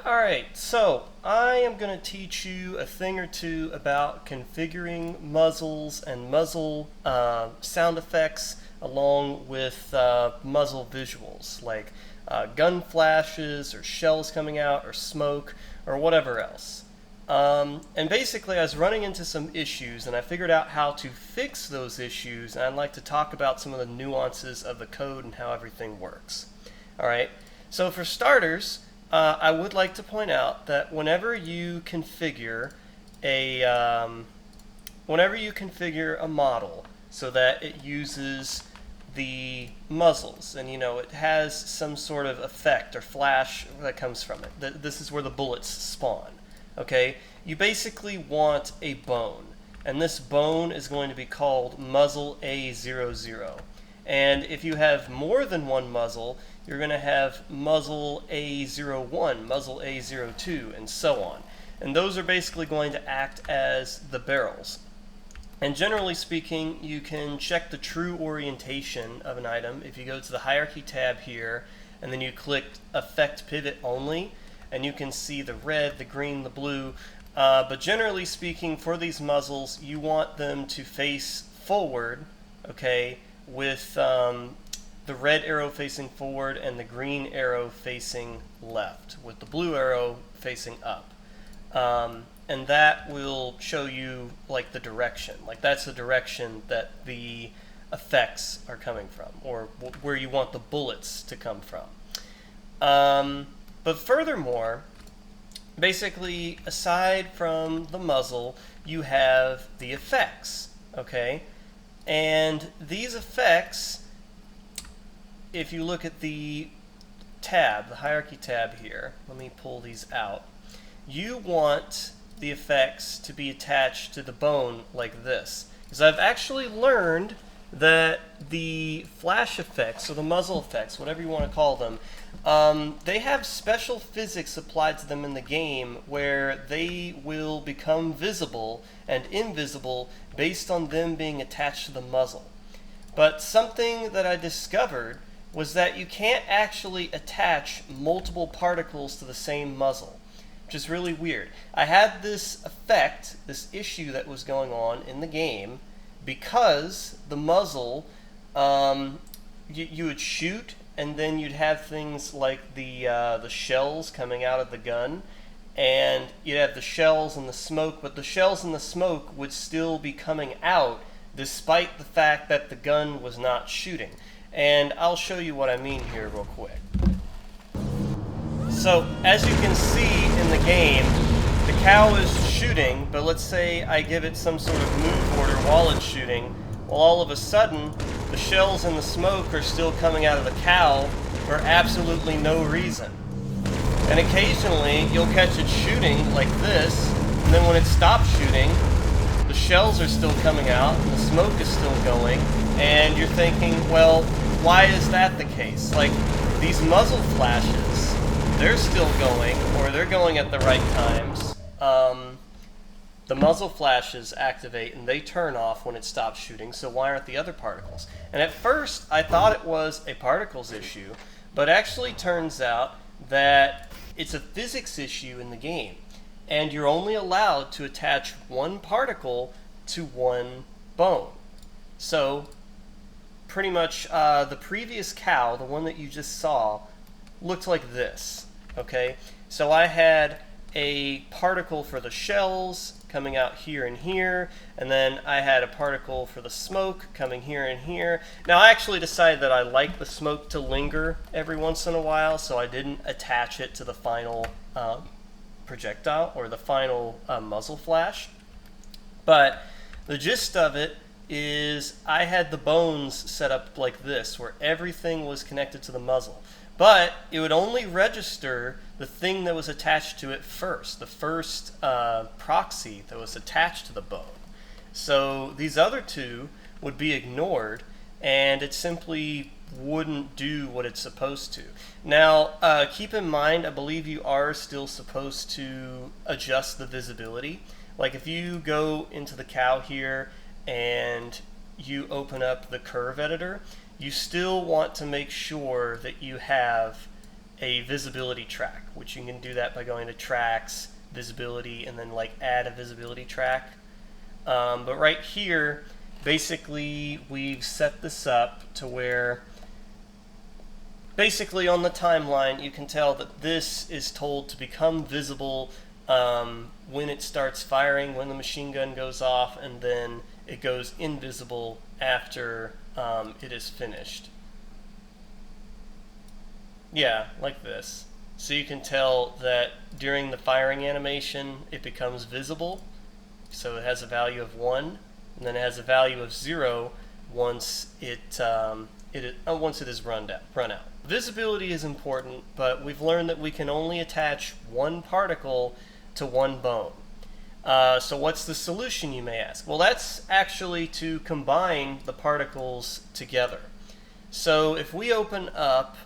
Alright, so I am going to teach you a thing or two about configuring muzzles and muzzle sound effects along with muzzle visuals like gun flashes or shells coming out or smoke or whatever else. And basically I was running into some issues and I figured out how to fix those issues, and I'd like to talk about some of the nuances of the code and how everything works. Alright, so for starters, I would like to point out that whenever you configure a model so that it uses the muzzles, and it has some sort of effect or flash that comes from it. This is where the bullets spawn. Okay, you basically want a bone, and this bone is going to be called muzzle A00. And if you have more than one muzzle, you're going to have muzzle A01, muzzle A02, and so on. And those are basically going to act as the barrels. And generally speaking, you can check the true orientation of an item if you go to the hierarchy tab here, and then you click Effect Pivot Only, and you can see the red, the green, the blue. But generally speaking, for these muzzles, you want them to face forward, okay, with the red arrow facing forward and the green arrow facing left, with the blue arrow facing up. And that will show you like the direction. Like that's the direction that the effects are coming from, or where you want the bullets to come from. But furthermore, basically, aside from the muzzle, you have the effects, okay? And these effects, if you look at the tab, the hierarchy tab here, let me pull these out, you want the effects to be attached to the bone like this. Because I've actually learned that the flash effects, or the muzzle effects, whatever you want to call them, they have special physics applied to them in the game where they will become visible and invisible based on them being attached to the muzzle. But something that I discovered was that you can't actually attach multiple particles to the same muzzle, which is really weird. I had this effect, this issue that was going on in the game, because the muzzle, you would shoot, and then you'd have things like the shells coming out of the gun, and you'd have the shells and the smoke, but the shells and the smoke would still be coming out despite the fact that the gun was not shooting. And I'll show you what I mean here real quick. So, as you can see in the game, the cow is shooting, but let's say I give it some sort of move order while it's shooting. Well, all of a sudden, the shells and the smoke are still coming out of the cow for absolutely no reason. And occasionally, you'll catch it shooting like this, and then when it stops shooting, the shells are still coming out, and the smoke is still going, and you're thinking, well, why is that the case? Like, these muzzle flashes, they're still going, or they're going at the right times. The muzzle flashes activate and they turn off when it stops shooting, so why aren't the other particles? And at first, I thought it was a particles issue, but actually turns out that it's a physics issue in the game, and you're only allowed to attach one particle to one bone. So, pretty much the previous cow, the one that you just saw, looked like this, okay? So I had a particle for the shells coming out here and here, and then I had a particle for the smoke coming here and here. Now I actually decided that I like the smoke to linger every once in a while, so I didn't attach it to the final projectile or the final muzzle flash. But the gist of it is I had the bones set up like this, where everything was connected to the muzzle. But it would only register the thing that was attached to it first, the first proxy that was attached to the bone. So these other two would be ignored, and it simply wouldn't do what it's supposed to. Now, keep in mind, I believe you are still supposed to adjust the visibility. Like if you go into the cow here and you open up the curve editor, you still want to make sure that you have a visibility track, which you can do that by going to tracks, visibility, and then like add a visibility track. But right here, basically we've set this up to where basically on the timeline you can tell that this is told to become visible when it starts firing, when the machine gun goes off, and then it goes invisible after it is finished. Yeah, like this. So you can tell that during the firing animation it becomes visible, so it has a value of 1, and then it has a value of 0 once it is run out. Visibility is important, but we've learned that we can only attach one particle to one bone. So what's the solution, you may ask? Well, that's actually to combine the particles together. So if we open up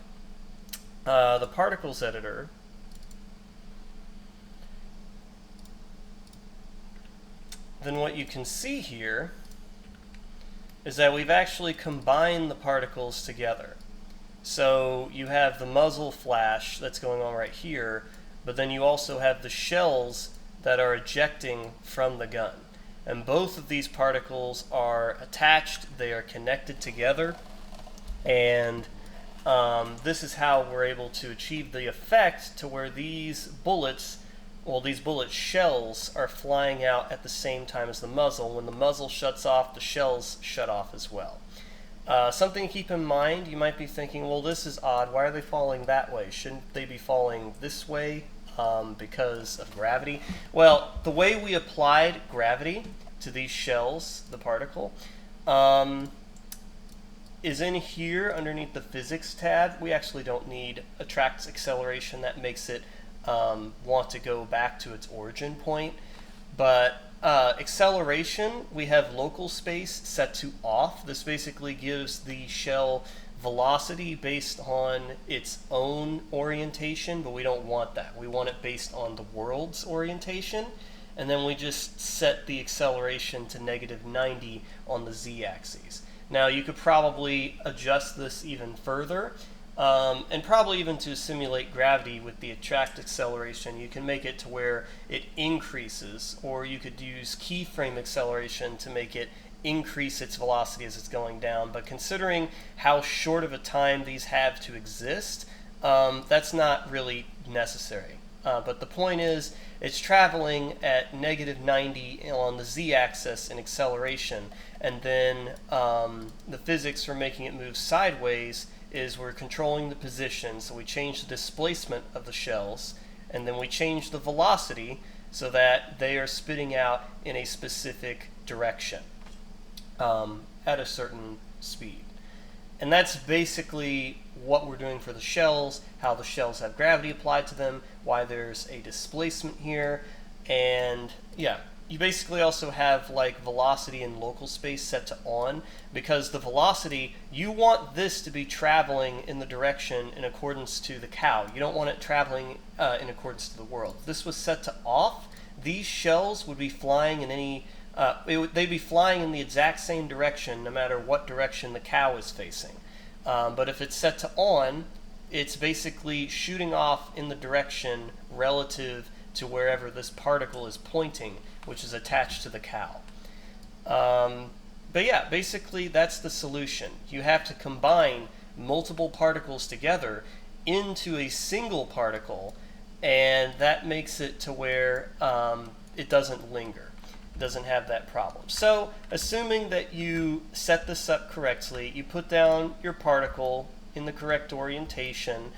the particles editor, then what you can see here is that we've actually combined the particles together. So you have the muzzle flash that's going on right here, but then you also have the shells that are ejecting from the gun. And both of these particles are attached, they are connected together, and this is how we're able to achieve the effect to where these bullets, well, these bullet shells are flying out at the same time as the muzzle. When the muzzle shuts off, the shells shut off as well. Something to keep in mind, you might be thinking, well, this is odd. Why are they falling that way? Shouldn't they be falling this way because of gravity? Well, the way we applied gravity to these shells, the particle, is in here underneath the physics tab. We actually don't need attract acceleration. That makes it want to go back to its origin point. But acceleration, we have local space set to off. This basically gives the shell velocity based on its own orientation, but we don't want that. We want it based on the world's orientation. And then we just set the acceleration to -90 on the z-axis. Now you could probably adjust this even further, and probably even to simulate gravity with the attract acceleration, you can make it to where it increases, or you could use keyframe acceleration to make it increase its velocity as it's going down. But considering how short of a time these have to exist, that's not really necessary. But the point is, it's traveling at -90 on the z-axis in acceleration, and then the physics for making it move sideways is we're controlling the position, so we change the displacement of the shells, and then we change the velocity so that they are spitting out in a specific direction at a certain speed. And that's basically what we're doing for the shells, how the shells have gravity applied to them, why there's a displacement here, and yeah, you basically also have like velocity and local space set to on, because the velocity, you want this to be traveling in the direction in accordance to the cow. You don't want it traveling in accordance to the world. If this was set to off, these shells would be flying in any they'd be flying in the exact same direction no matter what direction the cow is facing. But if it's set to on, it's basically shooting off in the direction relative to wherever this particle is pointing, which is attached to the cow. But yeah, basically that's the solution. You have to combine multiple particles together into a single particle, and that makes it to where it doesn't linger. Doesn't have that problem. So assuming that you set this up correctly, you put down your particle in the correct orientation,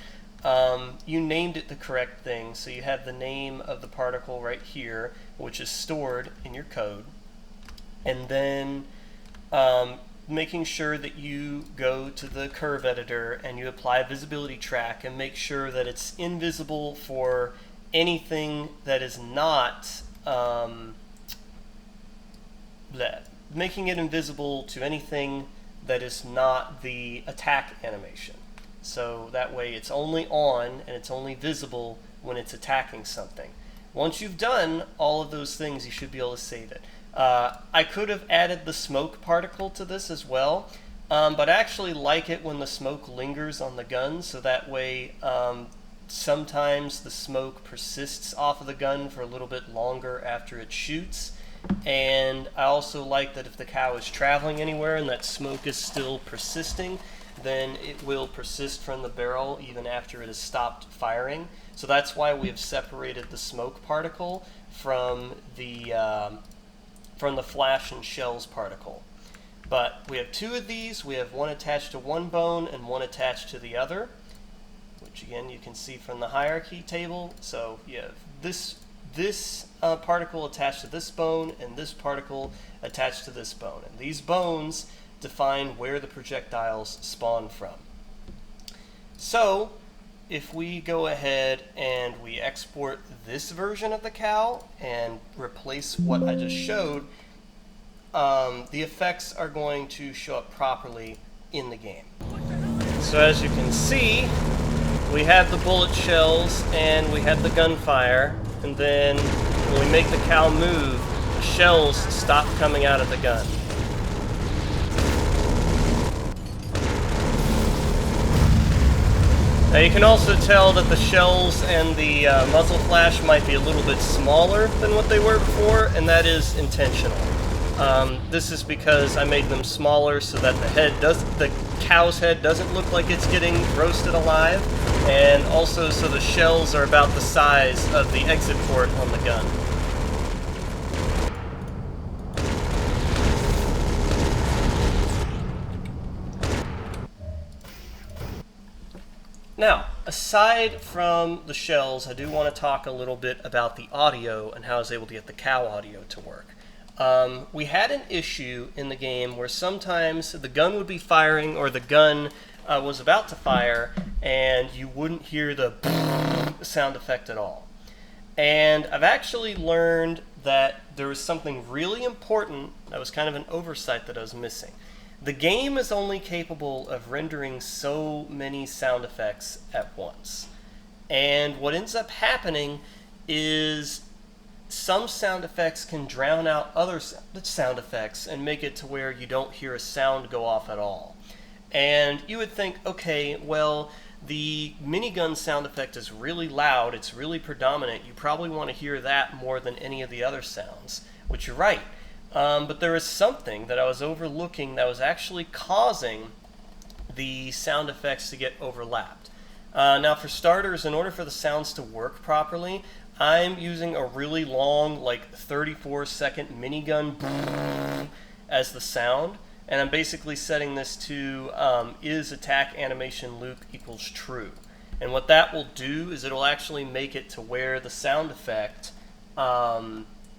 you named it the correct thing, so you have the name of the particle right here, which is stored in your code, and then making sure that you go to the curve editor and you apply a visibility track and make sure that it's invisible for anything that is not making it invisible to anything that is not the attack animation. So that way it's only on and it's only visible when it's attacking something. Once you've done all of those things, you should be able to save it. I could have added the smoke particle to this as well, but I actually like it when the smoke lingers on the gun, so that way sometimes the smoke persists off of the gun for a little bit longer after it shoots. And I also like that if the cow is traveling anywhere and that smoke is still persisting, then it will persist from the barrel even after it has stopped firing. So that's why we have separated the smoke particle from the flash and shells particle. But we have two of these. We have one attached to one bone and one attached to the other, which again you can see from the hierarchy table. So you have this particle attached to this bone and this particle attached to this bone. And these bones define where the projectiles spawn from. So if we go ahead and we export this version of the cow and replace what I just showed, the effects are going to show up properly in the game. So as you can see, we have the bullet shells and we have the gunfire, and then when we make the cow move, the shells stop coming out of the gun. Now you can also tell that the shells and the muzzle flash might be a little bit smaller than what they were before, and that is intentional. This is because I made them smaller so that the cow's head doesn't look like it's getting roasted alive, and also so the shells are about the size of the exit port on the gun. Now, aside from the shells, I do want to talk a little bit about the audio and how I was able to get the cow audio to work. We had an issue in the game where sometimes the gun would be firing or the gun was about to fire and you wouldn't hear the sound effect at all. And I've actually learned that there was something really important that was kind of an oversight that I was missing. The game is only capable of rendering so many sound effects at once. And what ends up happening is some sound effects can drown out other sound effects and make it to where you don't hear a sound go off at all. And you would think, okay, well, the minigun sound effect is really loud, it's really predominant, you probably want to hear that more than any of the other sounds, which you're right. But there is something that I was overlooking that was actually causing the sound effects to get overlapped. Now for starters, in order for the sounds to work properly, I'm using a really long, like 34-second minigun as the sound, and I'm basically setting this to is attack animation loop equals true. And what that will do is it'll actually make it to where the sound effect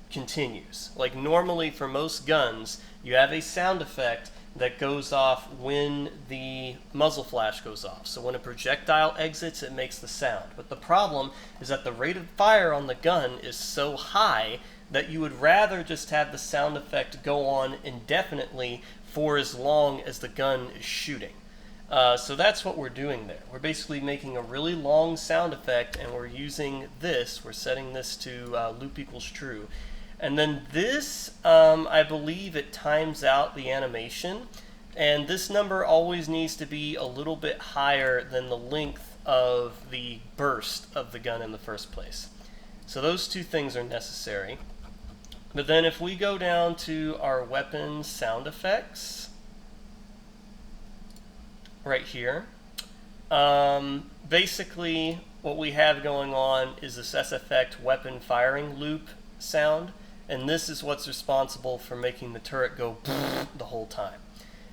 continues. Like normally for most guns, you have a sound effect that goes off when the muzzle flash goes off. So when a projectile exits, it makes the sound. But the problem is that the rate of fire on the gun is so high that you would rather just have the sound effect go on indefinitely for as long as the gun is shooting. So that's what we're doing there. We're basically making a really long sound effect, and we're using this. We're setting this to loop equals true. And then this, I believe it times out the animation, and this number always needs to be a little bit higher than the length of the burst of the gun in the first place. So those two things are necessary. But then if we go down to our weapon sound effects, right here, basically what we have going on is this S-effect weapon firing loop sound. And this is what's responsible for making the turret go the whole time.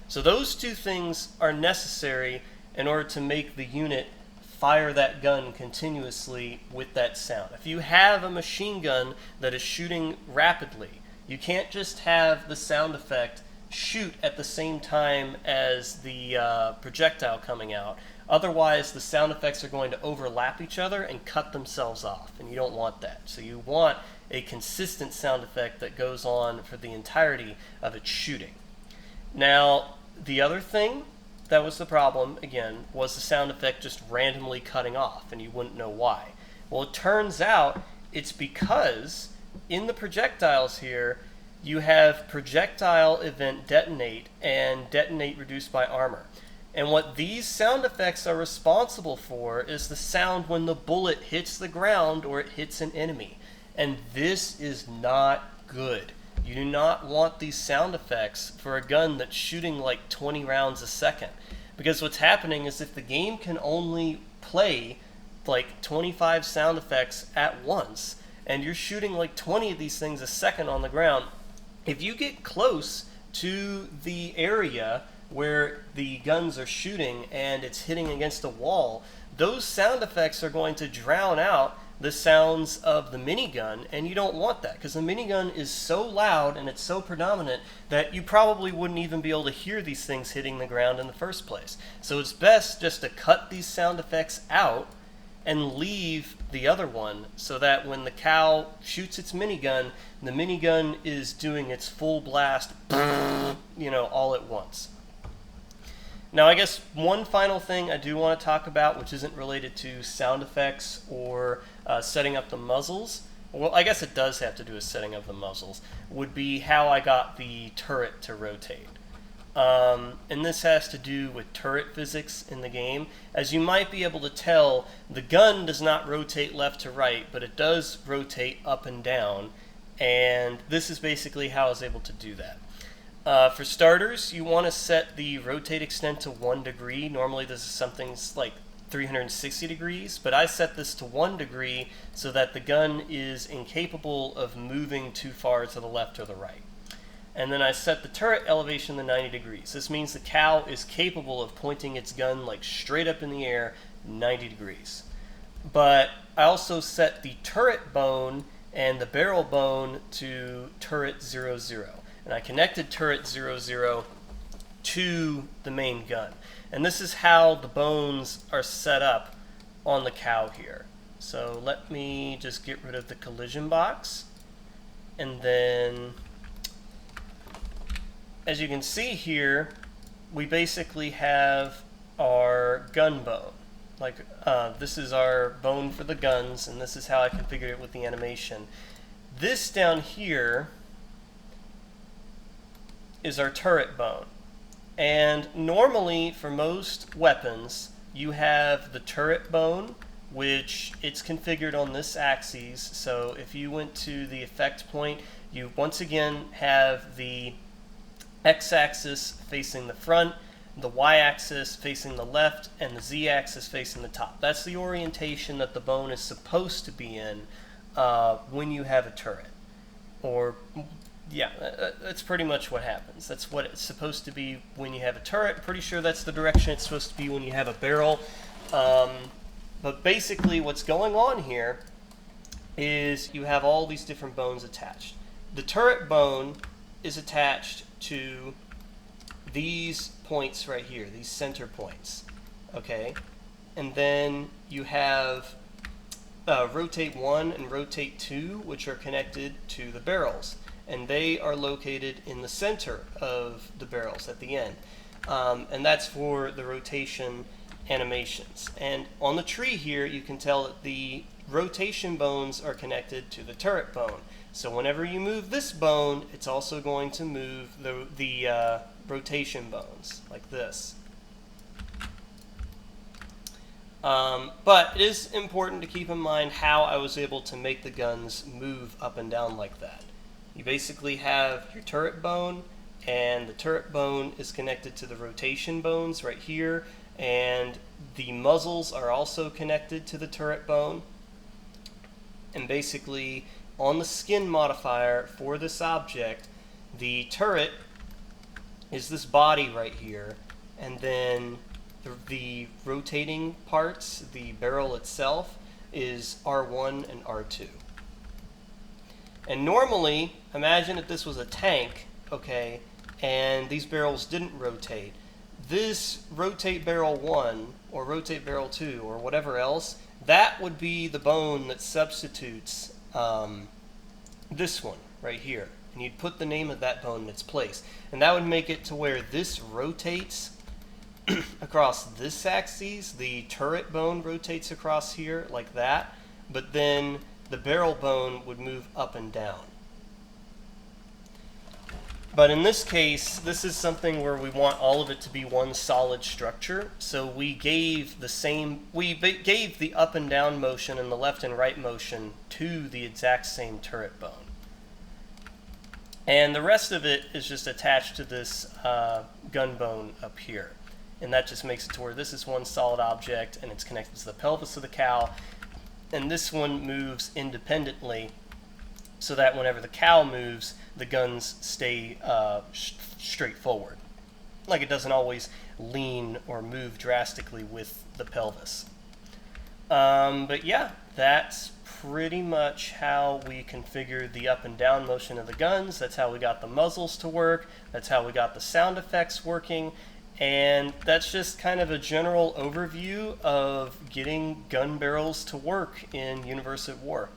So those two things are necessary in order to make the unit fire that gun continuously with that sound. If you have a machine gun that is shooting rapidly, you can't just have the sound effect shoot at the same time as the projectile coming out. Otherwise, the sound effects are going to overlap each other and cut themselves off, and you don't want that. So you want a consistent sound effect that goes on for the entirety of its shooting. Now, the other thing that was the problem, again, was the sound effect just randomly cutting off, and you wouldn't know why. Well, it turns out it's because in the projectiles here, you have projectile event detonate and detonate reduced by armor. And what these sound effects are responsible for is the sound when the bullet hits the ground or it hits an enemy. And this is not good. You do not want these sound effects for a gun that's shooting like 20 rounds a second. Because what's happening is if the game can only play like 25 sound effects at once, and you're shooting like 20 of these things a second on the ground, if you get close to the area where the guns are shooting and it's hitting against a wall, those sound effects are going to drown out the sounds of the minigun, and you don't want that because the minigun is so loud and it's so predominant that you probably wouldn't even be able to hear these things hitting the ground in the first place. So it's best just to cut these sound effects out and leave the other one so that when the cow shoots its minigun, the minigun is doing its full blast, all at once. Now, I guess one final thing I do want to talk about, which isn't related to sound effects or setting up the muzzles, well, I guess it does have to do with setting up the muzzles, would be how I got the turret to rotate. And this has to do with turret physics in the game. As you might be able to tell, the gun does not rotate left to right, but it does rotate up and down, and this is basically how I was able to do that. For starters, you want to set the rotate extent to 1 degree. Normally this is something like 360 degrees, but I set this to 1 degree so that the gun is incapable of moving too far to the left or the right. And then I set the turret elevation to 90 degrees. This means the cow is capable of pointing its gun like straight up in the air 90 degrees. But I also set the turret bone and the barrel bone to turret 00. And I connected turret 00 to the main gun. And this is how the bones are set up on the cow here. So let me just get rid of the collision box. And then, as you can see here, we basically have our gun bone. Like, this is our bone for the guns, and this is how I configured it with the animation. This down here is our turret bone. And normally for most weapons you have the turret bone, which it's configured on this axis. So if you went to the effect point, you once again have the x-axis facing the front, the y-axis facing the left, and the z-axis facing the top. That's the orientation that the bone is supposed to be in when you have a turret. Or yeah, that's pretty much what happens. That's what it's supposed to be when you have a turret. Pretty sure that's the direction it's supposed to be when you have a barrel. But basically what's going on here is you have all these different bones attached. The turret bone is attached to these points right here, these center points. Okay? And then you have rotate 1 and rotate 2, which are connected to the barrels. And they are located in the center of the barrels at the end. And that's for the rotation animations. And on the tree here, you can tell that the rotation bones are connected to the turret bone. So whenever you move this bone, it's also going to move the rotation bones, like this. But it is important to keep in mind how I was able to make the guns move up and down like that. You basically have your turret bone, and the turret bone is connected to the rotation bones right here, and the muzzles are also connected to the turret bone. And basically, on the skin modifier for this object, the turret is this body right here, and then the rotating parts, the barrel itself, is R1 and R2. And normally, imagine if this was a tank, okay, and these barrels didn't rotate. This rotate barrel 1 or rotate barrel 2 or whatever else, that would be the bone that substitutes this one right here. And you'd put the name of that bone in its place. And that would make it to where this rotates across this axis. The turret bone rotates across here like that. But then the barrel bone would move up and down. But in this case, this is something where we want all of it to be one solid structure. So we gave gave the up and down motion and the left and right motion to the exact same turret bone. And the rest of it is just attached to this gun bone up here. And that just makes it to where this is one solid object and it's connected to the pelvis of the cow. And this one moves independently so that whenever the cow moves, the guns stay straight forward. Like it doesn't always lean or move drastically with the pelvis. But yeah, that's pretty much how we configure the up and down motion of the guns. That's how we got the muzzles to work. That's how we got the sound effects working. And that's just kind of a general overview of getting gun barrels to work in Universe at War.